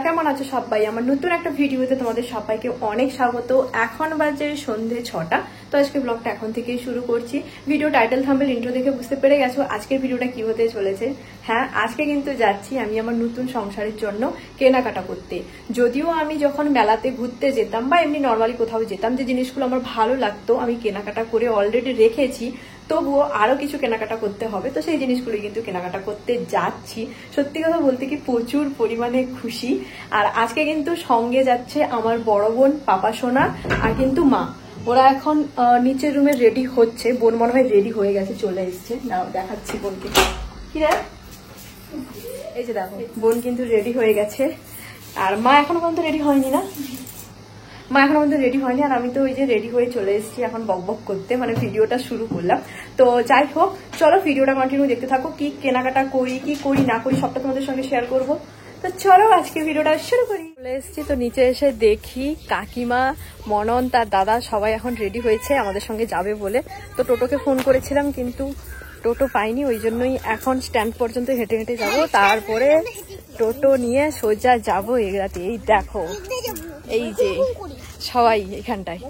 কেমন আছো সবাই? আমার নতুন একটা ভিডিওতে তোমাদের সবাইকে অনেক স্বাগত। এখন বাজে সন্ধে 6টা। তো আজকে ব্লগটা এখন থেকেই শুরু করছি। ভিডিও টাইটেল থাম্বনেল ইন্ট্রো দেখে বুঝতে পেরে গেছো আজকের ভিডিওটা কি হতে চলেছে। হ্যাঁ, আজকে কিন্তু যাচ্ছি আমি আমার নতুন সংসারের জন্য কেনাকাটা করতে। যদিও আমি যখন মেলাতে ঘুরতে যেতাম বা এমনি নর্মালি কোথাও যেতাম, যে জিনিসগুলো আমার ভালো লাগতো আমি কেনাকাটা করে অলরেডি রেখেছি, তবুও আরো কিছু কেনাকাটা করতে হবে। তো সেই জিনিসগুলো কিন্তু কেনাকাটা করতে যাচ্ছি। সত্যি কথা বলতে কি প্রচুর পরিমাণে খুশি। আর আজকে কিন্তু সঙ্গে যাচ্ছে আমার বড় বোন, পাপা সোনা আর কিন্তু মা। ওরা এখন নিচের রুমে রেডি হচ্ছে। বোন মনে হয় রেডি হয়ে গেছে, চলে এসছে। নাও দেখাচ্ছি বোনকে। কি রে, এই যে দেখো বোন কিন্তু রেডি হয়ে গেছে। আর মা এখনো পর্যন্ত রেডি হয়নি না, মা এখনো পর্যন্ত রেডি হয়নি। আর আমি তো ওই যে রেডি হয়ে চলে এসেছি এখন বকবক করতে, মানে ভিডিওটা শুরু করলাম। তো যাই হোক, চলো ভিডিওটা কন্টিনিউ দেখতে থাকো। কি কেনাকাটা করি, কি করি না করি সবটা তোমাদের সঙ্গে শেয়ার করব। তো চলো আজকে ভিডিওটা শুরু করি। চলে এসেছি, তো নিচে এসে দেখি কাকিমা, মনন, তার দাদা সবাই এখন রেডি হয়েছে আমাদের সঙ্গে যাবে বলে। তো টোটোকে ফোন করেছিলাম কিন্তু টোটো পাইনি, ওই জন্যই এখন স্ট্যান্ড পর্যন্ত হেঁটে হেঁটে যাবো, তারপরে টোটো নিয়ে সোজা যাবো এগরাতে। এই দেখো এই যে সবাই এখানটায়,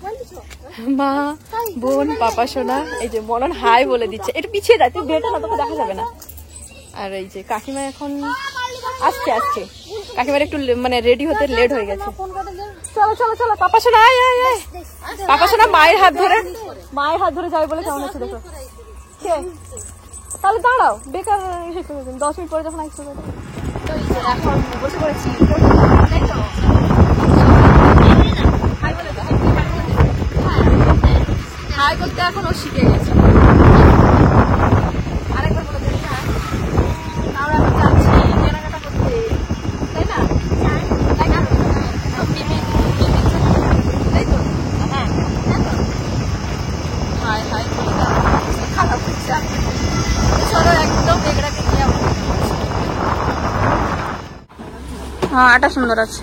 মা, বোন, পাপা সোনা, এই যে মনন হাই বলে দিচ্ছে। একটু পিছিয়ে যায়, তুই বেটা না, তোকে দেখা যাবে না। আর এই যে কাকিমা এখন আসছে আসছে, কাকিমার একটু মানে রেডি হতে লেট হয়ে গেছে। চলো চলো চলো পাপা সোনা, আয় আয় আয়। পাপা সোনা মায়ের হাত ধরে যাবে বলে কেমন আছে দেখো। তাহলে দাঁড়াও, বেকার 10 মিনিট পরে যখন আসতে পারে। তো এখন বসে পড়েছি। হাই করতে এখন ও শিখে গেছে। আরেকবার বলে দিই, হ্যাঁ আমরা এখন যাচ্ছি কেনাকাটা করতে, তাই না? তাই না? তাই তো, হ্যাঁ হাই হাই খারাপ হচ্ছে। চলো একদম এগড়াকে নিয়ে আমরা। হ্যাঁ, এটা সুন্দর আছে।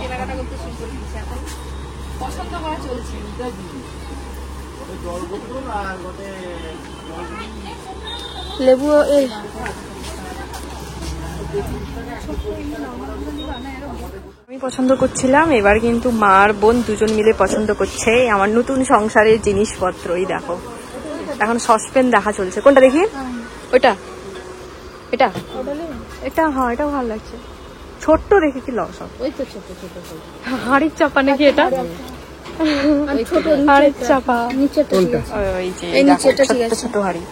কেনাকাটা করতে শুরু করে দিচ্ছি, এখন পছন্দ করা চলছে। লেবু এই আমি পছন্দ করছিলাম, এবার কিন্তু মা আর বোন দুজন মিলে পছন্দ করছে আমার নতুন সংসারের জিনিসপত্র। এই দেখো এখন সসপেন দেখা চলছে। কোনটা দেখি? ওইটা, এটা এটা, হ্যাঁ এটাও ভালো লাগছে। ছোট্ট দেখে কি লস, ওই তো ছোট ছোট হাড়ির চাপা নাকি এটা? হাড়ির চাপা নিচেটা, ওই যে নিচেটা ঠিক আছে, ছোট হাড়ি।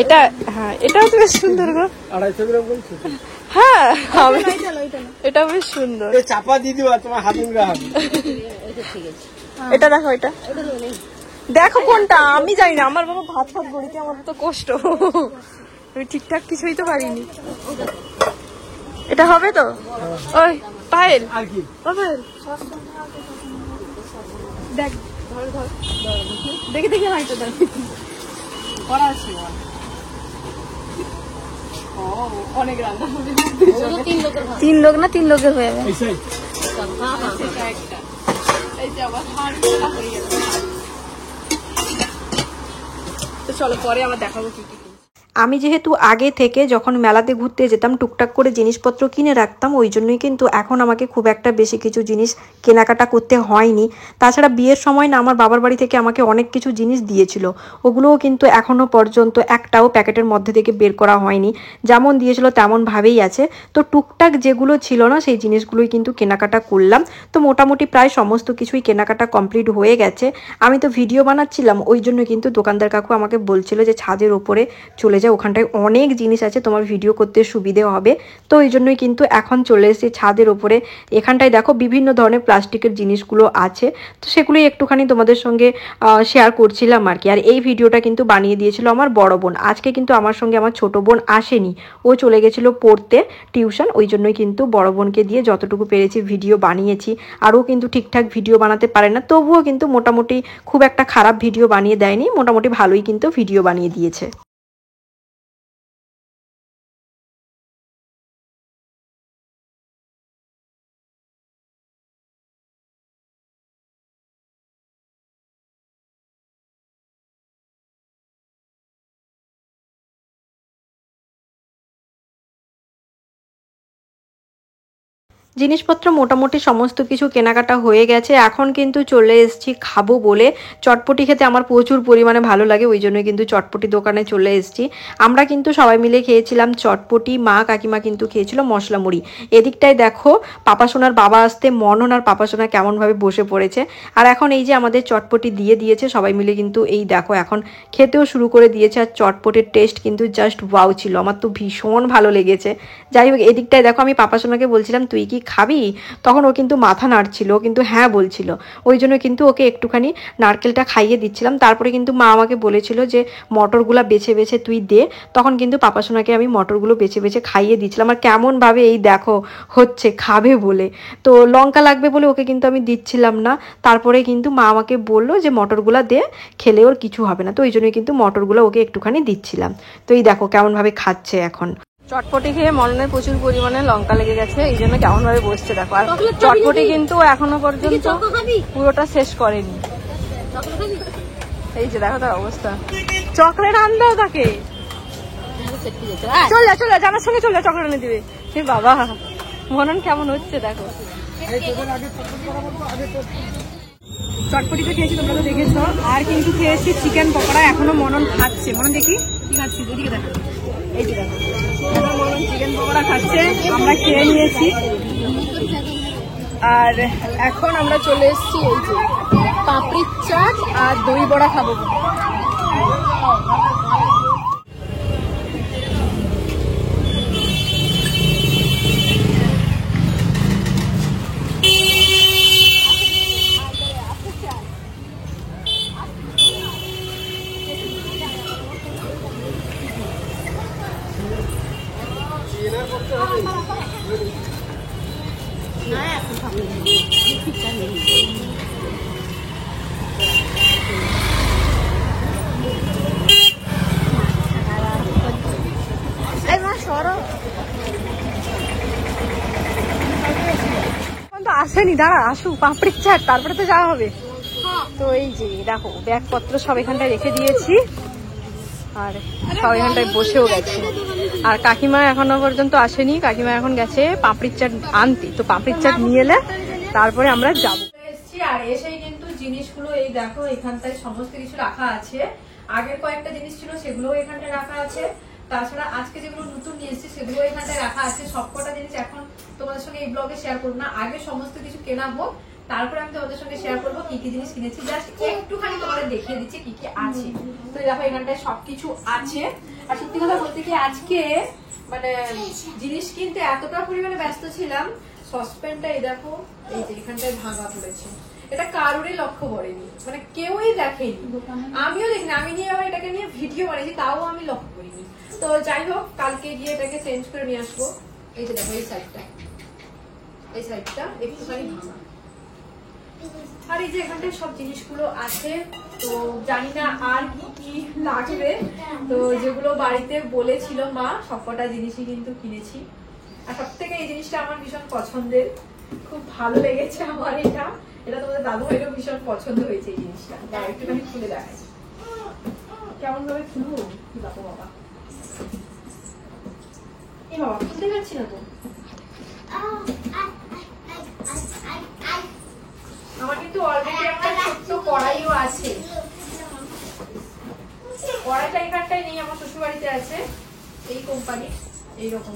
এটা হ্যাঁ, এটাও তো বেশ সুন্দর গো, 250 গ্রাম বলছো। হ্যাঁ এটা বেশ সুন্দর। চাপা দিয়ে দিও তোমার হাত মুড়া হবে। এটা দেখো, এটা দেখো কোনটা আমি জানি না, আমার বাবা ভাত ভাত গড়িতে আমার তো কষ্ট, আমি ঠিকঠাক কিছুই তো পারিনি। এটা হবে তো? ওই পায়েল দেখ, ধর ধর দেখি দেখি, হয়তো করা আছে। অনেক রান্না হবে, 3 লোক না 3 লোকের হয়ে যাবে। তো চলো পরে আবার দেখাবো কি কি। আমি যেহেতু আগে থেকে যখন মেলাতে ঘুরতে যেতাম টুকটাক করে জিনিসপত্র কিনে রাখতাম, ওই জন্যই কিন্তু এখন আমাকে খুব একটা বেশি কিছু জিনিস কেনাকাটা করতে হয়নি। তাছাড়া বিয়ের সময় না আমার বাবার বাড়ি থেকে আমাকে অনেক কিছু জিনিস দিয়েছিল, ওগুলোও কিন্তু এখনও পর্যন্ত একটাও প্যাকেটের মধ্যে থেকে বের করা হয়নি, যেমন দিয়েছিল তেমনভাবেই আছে। তো টুকটাক যেগুলো ছিল না সেই জিনিসগুলোই কিন্তু কেনাকাটা করলাম। তো মোটামুটি প্রায় সমস্ত কিছুই কেনাকাটা কমপ্লিট হয়ে গেছে। আমি তো ভিডিও বানাচ্ছিলাম, ওই জন্য কিন্তু দোকানদার কাকু আমাকে বলছিল যে ছাদের ওপরে চলে যাও, ওখানটায় অনেক জিনিস আছে, তোমার ভিডিও করতে সুবিধে হবে। তো ওই জন্যই কিন্তু এখন চলে এসেছি ছাদের ওপরে। এখানটায় দেখো বিভিন্ন ধরনের প্লাস্টিকের জিনিসগুলো আছে, তো সেগুলোই একটুখানি তোমাদের সঙ্গে শেয়ার করছিলাম আর কি। আর এই ভিডিওটা কিন্তু বানিয়ে দিয়েছিল আমার বড় বোন। আজকে কিন্তু আমার সঙ্গে আমার ছোট বোন আসেনি, ও চলে গেছিলো পড়তে টিউশন, ওই জন্যই কিন্তু বড় বোনকে দিয়ে যতটুকু পেরেছি ভিডিও বানিয়েছি। আর ও কিন্তু ঠিকঠাক ভিডিও বানাতে পারে না, তবুও কিন্তু মোটামুটি খুব একটা খারাপ ভিডিও বানিয়ে দেয়নি, মোটামুটি ভালোই কিন্তু ভিডিও বানিয়ে দিয়েছে। জিনিসপত্র মোটামুটি সমস্ত কিছু কেনাকাটা হয়ে গেছে। এখন কিন্তু চলে এসেছি খাবো বলে। চটপটি খেতে আমার প্রচুর পরিমাণে ভালো লাগে, ওই জন্য কিন্তু চটপটি দোকানে চলে এসেছি। আমরা কিন্তু সবাই মিলে খেয়েছিলাম চটপটি, মা কাকিমা কিন্তু খেয়েছিল মশলা মুড়ি। এদিকটায় দেখো পাপাসোনার বাবা আসতে মনন আর পাপাসোনা কেমনভাবে বসে পড়েছে। আর এখন এই যে আমাদের চটপটি দিয়ে দিয়েছে, সবাই মিলে কিন্তু এই দেখো এখন খেতেও শুরু করে দিয়েছে। আর চটপটির টেস্ট কিন্তু জাস্ট ওয়াও ছিল, আমার তো ভীষণ ভালো লেগেছে। যাই হোক, এদিকটায় দেখো আমি পাপাসোনাকে বলছিলাম তুই কি খাবি, তখন ও কিন্তু মাথা নাড়ছিল, কিন্তু হ্যাঁ বলছিল, ওই জন্য কিন্তু ওকে একটুখানি নারকেলটা খাইয়ে দিচ্ছিলাম। তারপরে কিন্তু মা আমাকে বলেছিল যে মটরগুলো বেছে বেছে তুই দে, তখন কিন্তু পাপাসোনাকে আমি মটরগুলো বেছে বেছে খাইয়ে দিচ্ছিলাম। আর কেমনভাবে এই দেখো হচ্ছে খাবে বলে, তো লঙ্কা লাগবে বলে ওকে কিন্তু আমি দিচ্ছিলাম না। তারপরে কিন্তু মা আমাকে বললো যে মটরগুলো দে, খেলে ওর কিছু হবে না, তো ওই জন্যই কিন্তু মটরগুলো ওকে একটুখানি দিচ্ছিলাম। তো এই দেখো কেমনভাবে খাচ্ছে। এখন চটপটি খেয়ে মননের প্রচুর পরিমাণে লঙ্কা লেগে গেছে, এই জন্য কেমন ভাবে বসছে দেখো। আর চটপটি কিন্তু এখনো পর্যন্ত পুরোটা শেষ করেনি। এই যে দেখো তার অবস্থা। চকলেট আন দাও তাকে, চল যা চল যা, জানার সঙ্গে চল যা, চকলেট এনে দিবে। হে বাবা, মনন কেমন হচ্ছে দেখো। চটপটিটা খেয়েছি, তোমরা তো দেখেছো। আর কিন্তু খেয়েছি চিকেন পকোড়া, এখনো মনন খাচ্ছে। মনন দেখি কি খাচ্ছি, ওদিকে দেখো। এই যে দেখো মনন চিকেন পকোড়া খাচ্ছে, আমরা খেয়ে নিয়েছি। আর এখন আমরা চলে এসেছি এই যে পাপড়ির চাট আর দই বড়া খাবো। আসেনি, দাঁড়া আসুক পাপড়ির চাট, তারপরে তো যাওয়া হবে। তো এই যে দেখো ব্যাগপত্র সব এখানটায় রেখে দিয়েছি, আর সব এখানটায় বসেও গেছে। আর কাকিমা এখনো পর্যন্ত আসেনি, কাকিমা এখন গেছে পাপড়ির চাট আনতে। তো পাপড়ির চাট নিয়ে এলে তারপরে আমরা যাবো। আর এসেই কিন্তু জিনিসগুলো এই দেখো এখানটায় সমস্ত কিছু রাখা আছে। আগের কয়েকটা জিনিস ছিল সেগুলো এখানটায় রাখা আছে, তাছাড়া আজকে যেগুলো নতুন নিয়ে এসেছি সেগুলো এখানটায় রাখা আছে। সবকটা জিনিস এখন তোমাদের সঙ্গে এই ব্লগে শেয়ার করবো না, আগে সমস্ত কিছু কেনা হোক, তারপরে আমি তোমাদের সঙ্গে শেয়ার করবো কি কি জিনিস কিনেছি। জাস্ট একটুখানি তোমাদের দেখিয়ে দিচ্ছি কি কি আছে। তো দেখো এখানটায় সবকিছু আছে। আর সত্যি কথা বলতে কি আজকে মানে জিনিস কিনতে এতটা পরিমাণে ব্যস্ত ছিলাম। সসপ্যানটা এই দেখো এই যে এখানটায় ভাঙা পড়েছে, এটা কারোরই লক্ষ্য পড়েনি, মানে কেউই দেখেনি, আমিও দেখিনি। আমি নিয়ে আবার এটাকে নিয়ে ভিডিও বানিয়েছি, তাও আমি লক্ষ্য করিনি। তো যাই হোক, কালকে গিয়ে এটাকে চেঞ্জ করে নিয়ে আসবো। এই যে দেখো এই সাইডটা একটুখানি ভাঙা। আর এই যে এখানটায় সব জিনিসগুলো আছে। তো জানি না আর কি কি লাগবে, তো যেগুলো বাড়িতে বলেছিল মা সবকটা জিনিসই কিন্তু কিনেছি। আর সব থেকে এই জিনিসটা আমার ভীষণ পছন্দের, খুব ভালো লেগেছে আমার। এটা তোমাদের দাদু ভাইয়েরও ভীষণ পছন্দ হয়েছে এই জিনিসটা। একটুখানি খুলে দেখাই কেমন ভাবে খুলবো। কি দেখো বাবা, এই বাবা খুলতে পারছি না তো। আমার কিন্তু অলরেডি একটা ছোট্ট কড়াইও আছে। কড়াইটা এখানটায় নেই, আমার শ্বশুর বাড়িতে আছে, এই কোম্পানি এইরকম।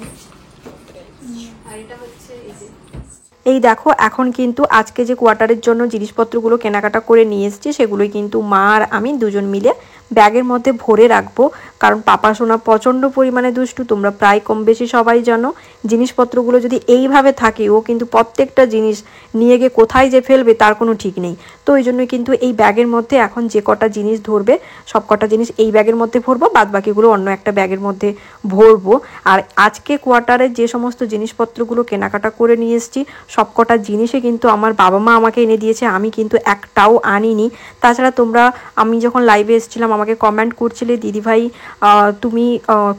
আর এটা হচ্ছে এই যে এই দেখো এখন কিন্তু আজকে যে কোয়ার্টারের জন্য জিনিসপত্রগুলো কেনাকাটা করে নিয়ে এসেছি সেগুলোই কিন্তু মা আর আমি দুজন মিলে ব্যাগের মধ্যে ভরে রাখবো। কারণ পাপাসোনা প্রচণ্ড পরিমাণে দুষ্টু, তোমরা প্রায় কম বেশি সবাই জানো। জিনিসপত্রগুলো যদি এইভাবে থাকে ও কিন্তু প্রত্যেকটা জিনিস নিয়ে গিয়ে কোথায় যে ফেলবে তার কোনো ঠিক নেই। তো ওই জন্যই কিন্তু এই ব্যাগের মধ্যে এখন যে কটা জিনিস ধরবে সব কটা জিনিস এই ব্যাগের মধ্যে ভরবো, বাদ বাকিগুলো অন্য একটা ব্যাগের মধ্যে ভরবো। আর আজকে কোয়ার্টারে যে সমস্ত জিনিসপত্রগুলো কেনাকাটা করে নিয়ে এসেছি সবকটা জিনিসে কিন্তু আমার বাবা মা আমাকে এনে দিয়েছে, আমি কিন্তু একটাও আনিনি। তাছাড়া তোমরা আমি যখন লাইভে এসেছিলাম আমাকে কমেন্ট করছিলে দিদিভাই তুমি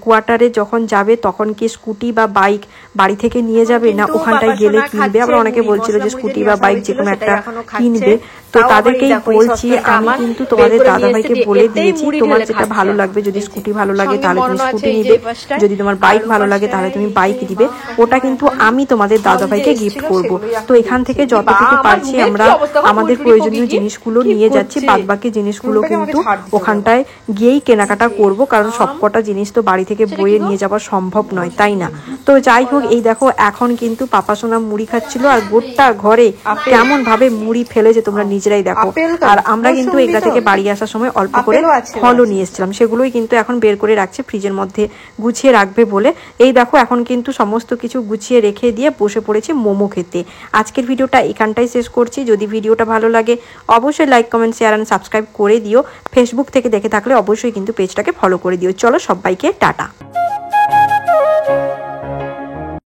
কোয়ার্টারে যখন যাবে তখন কি স্কুটি বা বাইক বাড়ি থেকে নিয়ে যাবে না ওখানটায় গেলে কিনবে। আবার অনেকে বলছিল যে স্কুটি বা বাইক যে কোনো একটা কিনবে। তো তাদেরকেই বলছি আমি কিন্তু তোমাদের দাদাভাইকে বলে দিয়েছি তোমার যেটা ভালো লাগবে, যদি স্কুটি ভালো লাগে তাহলে তুমি স্কুটি নিবে, যদি তোমার বাইক ভালো লাগে তাহলে তুমি বাইক দিবে, ওটা কিন্তু আমি তোমাদের দাদাভাইকে গিফট করব। তো এখান থেকে যতটুকু পারছি আমরা আমাদের প্রয়োজনীয় জিনিসগুলো নিয়ে যাচ্ছি, বাদবাকি জিনিসগুলো কিন্তু ওখানটায় গিয়েই কেনাকাটা করব, কারণ সবকটা জিনিস তো বাড়ি থেকে বয়ে নিয়ে যাওয়া সম্ভব নয়, তাই না? তো যাই হোক, এই দেখো এখন কিন্তু পাপা সোনা মুড়ি খাচ্ছিল আর গোটা ঘরে কেমন ভাবে মুড়ি ফেলেছে তোমরা নিজেরাই দেখো। আর আমরা কিন্তু এগুলা থেকে বাড়ি আসার সময় অল্প করে ফলও নিয়ে এসেছিলাম, সেগুলোই কিন্তু এখন বের করে রাখছে ফ্রিজের মধ্যে গুছিয়ে রাখবে বলে। এই দেখো এখন কিন্তু সমস্ত কিছু গুছিয়ে রেখে দিয়ে বসে পড়েছি মোমো খেতে। আজকের ভিডিওটা এখানটাই শেষ করছি। যদি ভিডিওটা ভালো লাগে অবশ্যই like comment share and subscribe করে দিও। ফেসবুক থেকে দেখে থাকলে অবশ্যই কিন্তু পেজটাকে ফলো করে দিও। চলো সবাইকে টাটা।